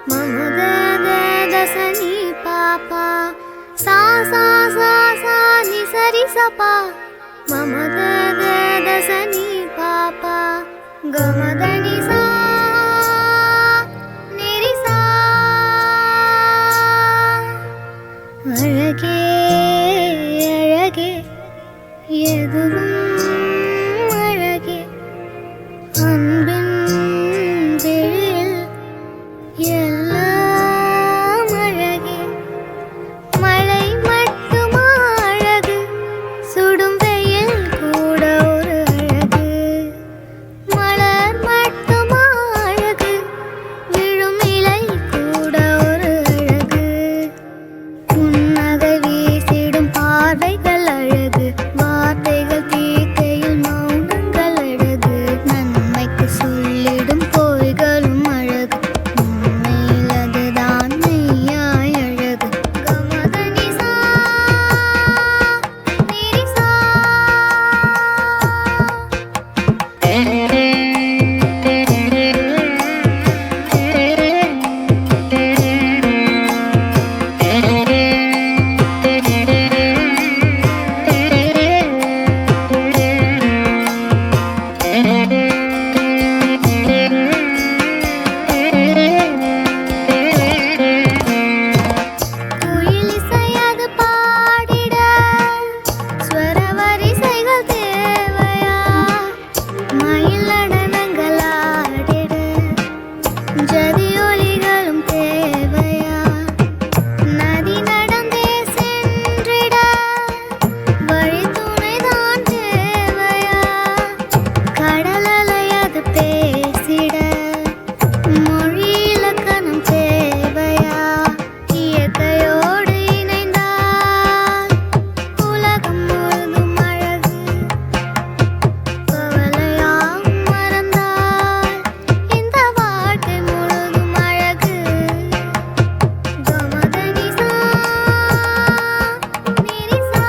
மம தசனி பாப்பா சா சா சா சா நி சரி சபா மம தசனி பாப்பா கமதனி சா நிரி சா அழகே அழகே எதுவும் அழகே அன்பின் விழில் எல்லாம் அழகே மழை மட்டுமா அழகு சுடும் வெயில் கூட ஒரு அழகு மலர் மட்டுமா அழகு விழும் இலை கூட ஒரு அழகு புன்னகை வீசிடும் பார்வைகள் அழகு வார்த்தைகள் தீர்க்கையில் மௌனங்கள் அழகு நன்மைக்கு சொல்லிடும் பொய்களும் அழகு உண்மையில் அதுதான் மெய்யாய் அழகு கமதனி சா நிரி சா குயிலிசையது பாடிட ஸ்வர வரிசைகள் தேவையா மயில் நடனங்கள் ஆடிட ஜதி ஒலிகளும் தேவையா நதி நடந்தே சென்றிட வழித்துணைதான் தேவையா கடல் அலையது பேசிட மொழி இலக்கணம் தேவையா இயற்கையோடு இணைந்தால் உலகம் முழுதும் அழகு கவலையாம் மறந்தால் இந்த வாழ்க்கை முழுதும் அழகு கமதனி சா நிரி சா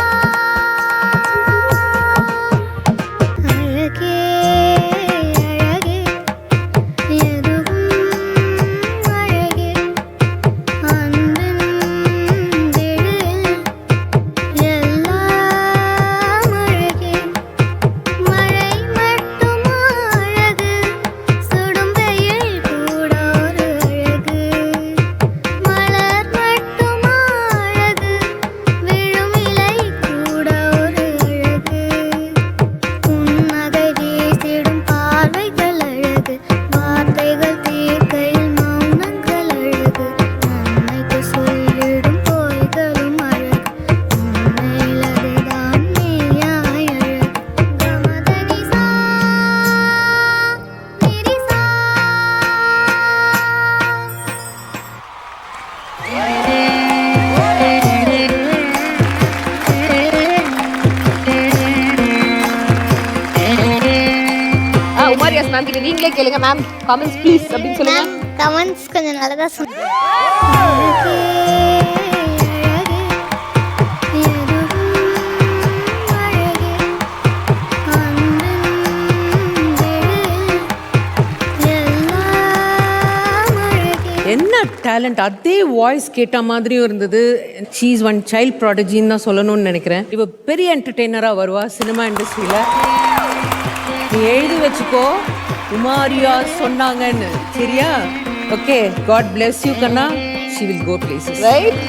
அழகே அழகே எதுவும் அழகே அன்பின் விழில் எல்லாம் அழகே மழை மட்டுமா அழகு சுடும் வெயில் கூட ஒரு அழகு மலர் மட்டுமா அழகு விழும் இலை கூட ஒரு அழகு புன்னகை வீசிடும் பார்வைகள் அழகு வார்த்தைகள் தீர்க்கையில் மௌனங்கள் அழகு நன்மைக்கு சொல்லிடும் பொய்களும் அழகு உண்மையில் அதுதான் மெய்யாய் அழகு கமதனி சா நிரி சா உமாரியாஸ் மேம் கிட்ட நீங்களே கேளுங்க மேம் கமெண்ட்ஸ் ப்ளீஸ் அப்படின்னு சொல்லுங்க மேம் கமெண்ட்ஸ் கொஞ்சம் நல்லதா சொல்லுங்க அழகே அழகே எதுவும் அழகே அன்பின் விழில் எல்லாம் அழகே என்ன டேலண்ட், அதே வாய்ஸ் கேட்ட மாதிரியும் இருந்தது. ஷீ இஸ் ஒன் சைல்ட் ப்ராடஜின்னு தான் சொல்லணும்னு நினைக்கிறேன். இவ பெரிய என்டர்டெய்னராக வருவா சினிமா இண்டஸ்ட்ரியில். நீ எழுதி வச்சுக்கோ, உமாரியா சொன்னாங்கன்னு, சரியா? ஓகே, காட் பிளெஸ் யூ கண்ணா. She will go places, right.